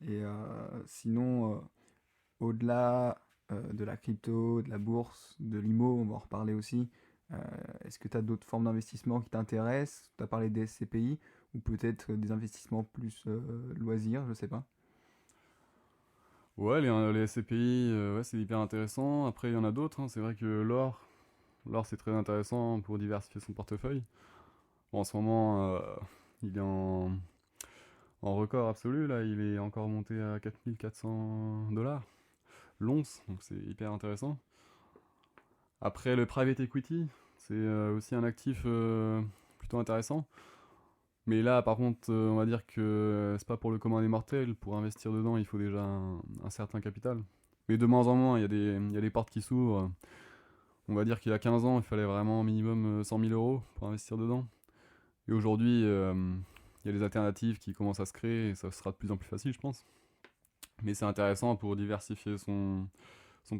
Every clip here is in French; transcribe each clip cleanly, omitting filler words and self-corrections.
Et sinon, au-delà de la crypto, de la bourse, de l'IMO, on va en reparler aussi. Euh, Est-ce que tu as d'autres formes d'investissement qui t'intéressent? Tu as parlé des SCPI ou peut-être des investissements plus loisirs, je sais pas. Ouais, les SCPI, ouais, c'est hyper intéressant. Après, il y en a d'autres, hein. C'est vrai que l'or, c'est très intéressant pour diversifier son portefeuille. Bon, en ce moment, il est en record absolu, là. Il est encore monté à 4400 $ l'once, donc c'est hyper intéressant. Après, le private equity, c'est aussi un actif plutôt intéressant. Mais là, par contre, on va dire que c'est pas pour le commun des mortels. Pour investir dedans, il faut déjà un certain capital. Mais de moins en moins, il y a des portes qui s'ouvrent. On va dire qu'il y a 15 ans, il fallait vraiment minimum 100 000 euros pour investir dedans. Et aujourd'hui, il y a des alternatives qui commencent à se créer et ça sera de plus en plus facile, je pense. Mais c'est intéressant pour diversifier son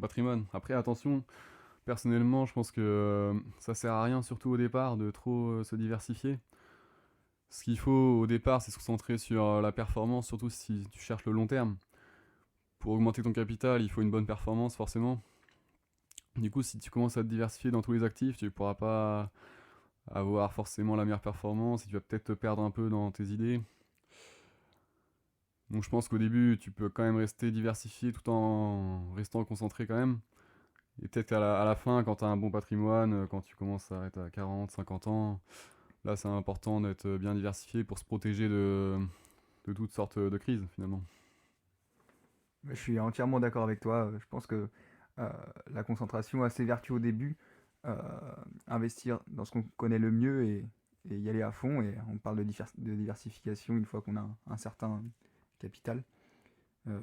patrimoine. Après, attention, personnellement, je pense que ça sert à rien, surtout au départ, de trop se diversifier. Ce qu'il faut au départ, c'est se concentrer sur la performance, surtout si tu cherches le long terme. Pour augmenter ton capital, il faut une bonne performance, forcément. Du coup, si tu commences à te diversifier dans tous les actifs, tu ne pourras pas avoir forcément la meilleure performance et tu vas peut-être te perdre un peu dans tes idées. Donc je pense qu'au début, tu peux quand même rester diversifié tout en restant concentré quand même. Et peut-être à la fin, quand tu as un bon patrimoine, quand tu commences à être à 40, 50 ans, là c'est important d'être bien diversifié pour se protéger de toutes sortes de crises finalement. Je suis entièrement d'accord avec toi. Je pense que euh, la concentration a ses vertus au début. Euh, Investir dans ce qu'on connaît le mieux et y aller à fond. Et on parle de diversification une fois qu'on a un certain capital. Euh,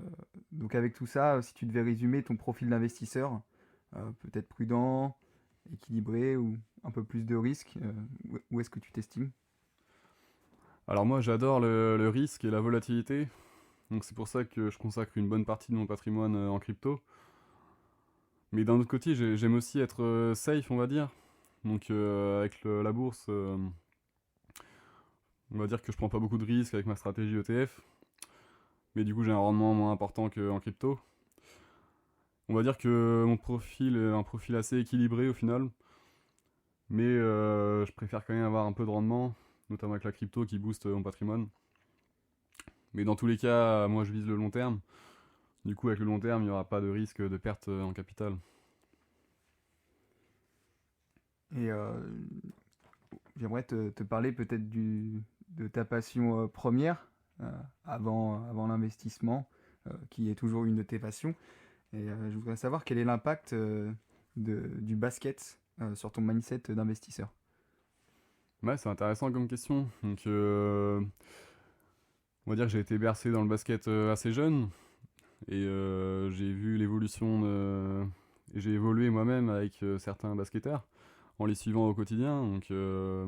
donc avec tout ça, si tu devais résumer ton profil d'investisseur, peut-être prudent, équilibré ou un peu plus de risque, où est-ce que tu t'estimes? Alors moi j'adore le risque et la volatilité, donc c'est pour ça que je consacre une bonne partie de mon patrimoine en crypto. Mais d'un autre côté, j'aime aussi être safe, on va dire. Donc avec la bourse, on va dire que je prends pas beaucoup de risques avec ma stratégie ETF, mais du coup j'ai un rendement moins important qu'en crypto. On va dire que mon profil est un profil assez équilibré au final, mais je préfère quand même avoir un peu de rendement, notamment avec la crypto qui booste mon patrimoine. Mais dans tous les cas, moi je vise le long terme. Du coup, avec le long terme, il n'y aura pas de risque de perte en capital. Et j'aimerais te parler peut-être de ta passion première, euh, avant l'investissement, qui est toujours une de tes passions. Et je voudrais savoir quel est l'impact du basket sur ton mindset d'investisseur. Ouais, c'est intéressant comme question. Donc, on va dire que j'ai été bercé dans le basket assez jeune et j'ai vu l'évolution et j'ai évolué moi-même avec certains basketteurs en les suivant au quotidien. Donc, je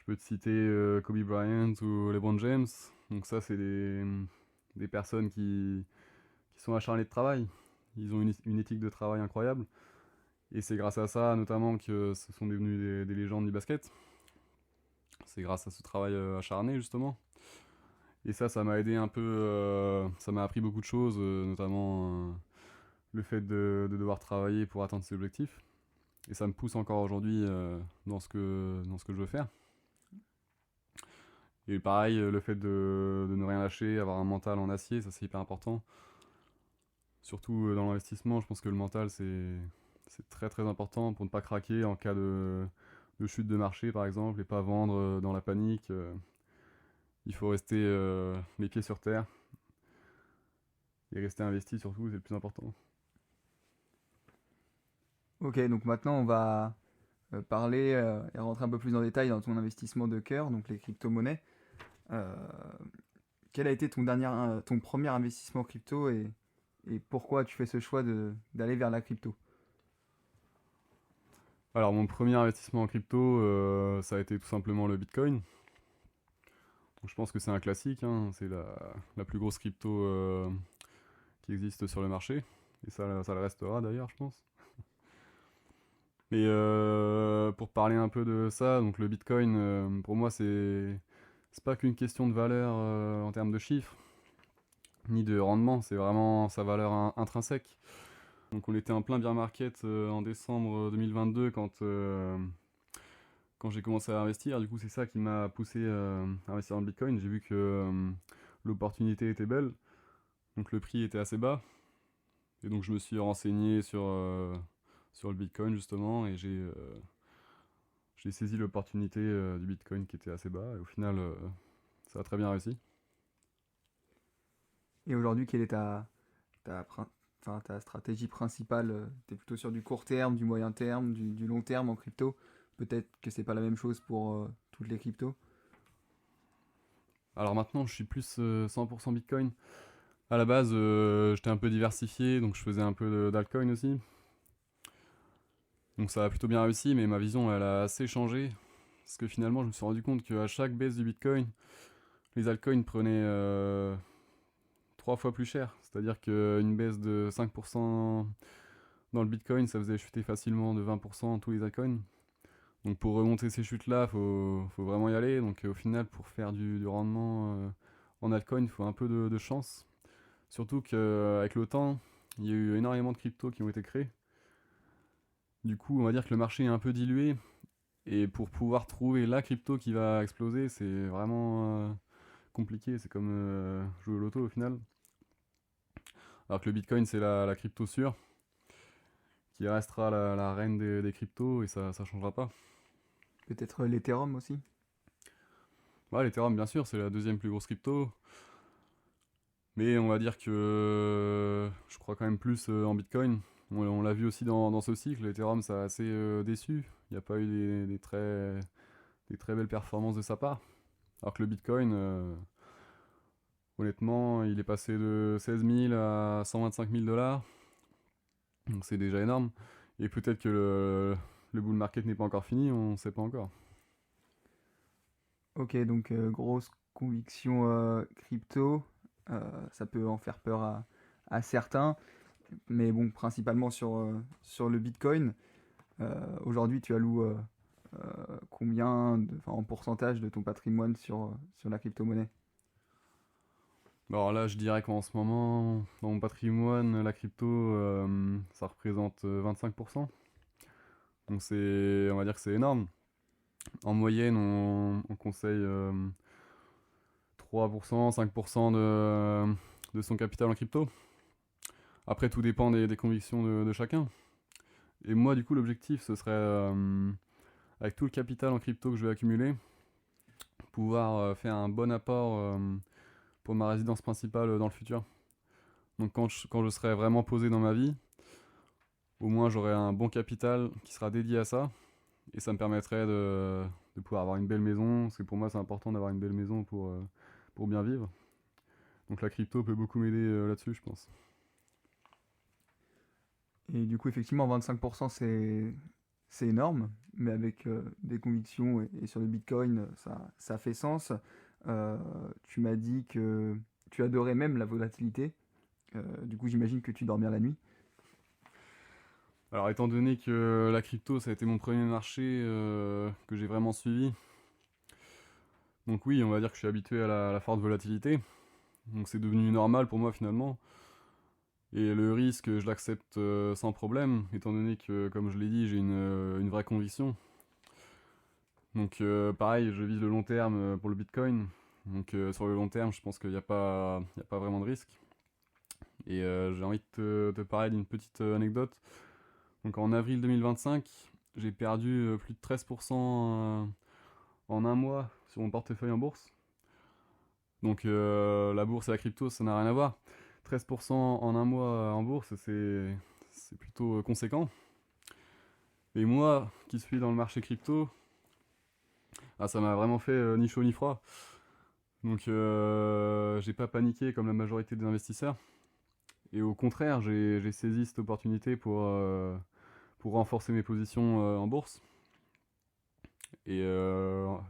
peux te citer Kobe Bryant ou LeBron James. Donc ça, c'est des personnes qui sont acharnées de travail. Ils ont une éthique de travail incroyable. Et c'est grâce à ça, notamment, que ce sont devenus des légendes du basket. C'est grâce à ce travail acharné, justement. Et ça m'a aidé un peu. Ça m'a appris beaucoup de choses, notamment le fait de devoir travailler pour atteindre ses objectifs. Et ça me pousse encore aujourd'hui dans ce que je veux faire. Et pareil, le fait de ne rien lâcher, avoir un mental en acier, ça c'est hyper important. Surtout dans l'investissement, je pense que le mental c'est très très important pour ne pas craquer en cas de chute de marché par exemple et pas vendre dans la panique. Il faut rester les pieds sur terre et rester investi surtout, c'est le plus important. Ok, donc maintenant on va parler et rentrer un peu plus en détail dans ton investissement de cœur, donc les crypto-monnaies. Euh, Quel a été ton premier investissement crypto et pourquoi tu fais ce choix d'aller vers la crypto? Alors mon premier investissement en crypto, ça a été tout simplement le Bitcoin. Donc, je pense que c'est un classique, hein, c'est la plus grosse crypto qui existe sur le marché. Et ça le restera d'ailleurs, je pense. Mais pour parler un peu de ça, donc le Bitcoin, pour moi, c'est pas qu'une question de valeur en termes de chiffres, ni de rendement, c'est vraiment sa valeur intrinsèque. Donc on était en plein bear market en décembre 2022 quand j'ai commencé à investir. Du coup, c'est ça qui m'a poussé à investir dans le Bitcoin. J'ai vu que l'opportunité était belle, donc le prix était assez bas. Et donc je me suis renseigné sur le Bitcoin justement et j'ai saisi l'opportunité du Bitcoin qui était assez bas. Et au final, ça a très bien réussi. Et aujourd'hui, quelle est ta stratégie principale? Tu es plutôt sur du court terme, du moyen terme, du long terme en crypto? Peut-être que c'est pas la même chose pour toutes les cryptos. Alors maintenant, je suis plus 100% Bitcoin. À la base, j'étais un peu diversifié, donc je faisais un peu d'altcoin aussi. Donc ça a plutôt bien réussi, mais ma vision, elle a assez changé. Parce que finalement, je me suis rendu compte qu'à chaque baisse du Bitcoin, les altcoins prenaient 3 fois plus cher. C'est-à-dire qu'une baisse de 5% dans le Bitcoin, ça faisait chuter facilement de 20% tous les altcoins. Donc pour remonter ces chutes-là, faut vraiment y aller. Donc au final, pour faire du rendement en altcoin, il faut un peu de chance. Surtout qu'avec le temps, il y a eu énormément de cryptos qui ont été créés. Du coup, on va dire que le marché est un peu dilué. Et pour pouvoir trouver la crypto qui va exploser, c'est vraiment compliqué. C'est comme jouer au loto au final. Alors que le Bitcoin, c'est la crypto sûre, qui restera la reine des cryptos et ça ne changera pas. Peut-être l'Ethereum aussi. Ouais, l'Ethereum, bien sûr, c'est la deuxième plus grosse crypto. Mais on va dire que je crois quand même plus en Bitcoin. On l'a vu aussi dans ce cycle, l'Ethereum, ça a assez déçu. Il n'y a pas eu des très belles performances de sa part. Alors que le Bitcoin, honnêtement, il est passé de 16 000 à 125 000 dollars. Donc c'est déjà énorme. Et peut-être que le bull market n'est pas encore fini, on ne sait pas encore. Ok, donc grosse conviction crypto. Ça peut en faire peur à certains, mais bon, principalement sur le Bitcoin. Aujourd'hui, tu alloues combien en pourcentage de ton patrimoine sur la crypto-monnaie? Alors là, je dirais qu'en ce moment, dans mon patrimoine, la crypto, ça représente 25%. Donc on va dire que c'est énorme. En moyenne, on conseille 3%, 5% de son capital en crypto. Après, tout dépend des convictions de chacun. Et moi, du coup, l'objectif, ce serait, avec tout le capital en crypto que je vais accumuler, pouvoir faire un bon apport pour ma résidence principale dans le futur. Donc quand je serai vraiment posé dans ma vie, au moins j'aurai un bon capital qui sera dédié à ça. Et ça me permettrait de pouvoir avoir une belle maison. Parce que pour moi, c'est important d'avoir une belle maison pour bien vivre. Donc la crypto peut beaucoup m'aider là-dessus, je pense. Et du coup, effectivement, 25%, c'est énorme, mais avec des convictions et sur le Bitcoin, ça fait sens. Euh, Tu m'as dit que tu adorais même la volatilité. Du coup, j'imagine que tu dors bien la nuit. Alors étant donné que la crypto, ça a été mon premier marché que j'ai vraiment suivi, donc oui, on va dire que je suis habitué à la forte volatilité. Donc c'est devenu normal pour moi finalement. Et le risque, je l'accepte sans problème, étant donné que, comme je l'ai dit, j'ai une vraie conviction. Donc pareil, je vise le long terme pour le Bitcoin. Donc sur le long terme, je pense qu'il n'y a pas vraiment de risque. Et j'ai envie de te parler d'une petite anecdote. Donc en avril 2025, j'ai perdu plus de 13% en un mois sur mon portefeuille en bourse. Donc la bourse et la crypto, ça n'a rien à voir. 13% en un mois en bourse, c'est plutôt conséquent. Et moi, qui suis dans le marché crypto, ah, ça m'a vraiment fait ni chaud ni froid. Donc j'ai pas paniqué comme la majorité des investisseurs. Et au contraire, j'ai saisi cette opportunité pour renforcer mes positions en bourse. Et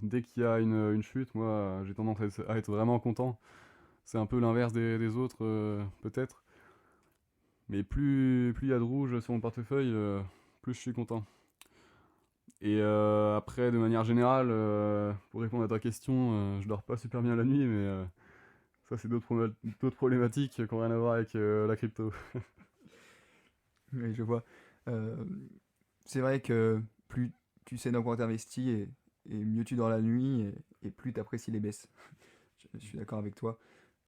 dès qu'il y a une chute, moi j'ai tendance à être vraiment content. C'est un peu l'inverse des autres, peut-être. Mais plus il y a de rouge sur mon portefeuille, plus je suis content. Et après, de manière générale, pour répondre à ta question, je dors pas super bien la nuit, mais Ça, c'est d'autres problématiques qui n'ont rien à voir avec la crypto. Oui, je vois. Euh, c'est vrai que plus tu sais dans quoi t'investis et mieux tu dors la nuit et plus tu apprécies les baisses. Je suis d'accord avec toi.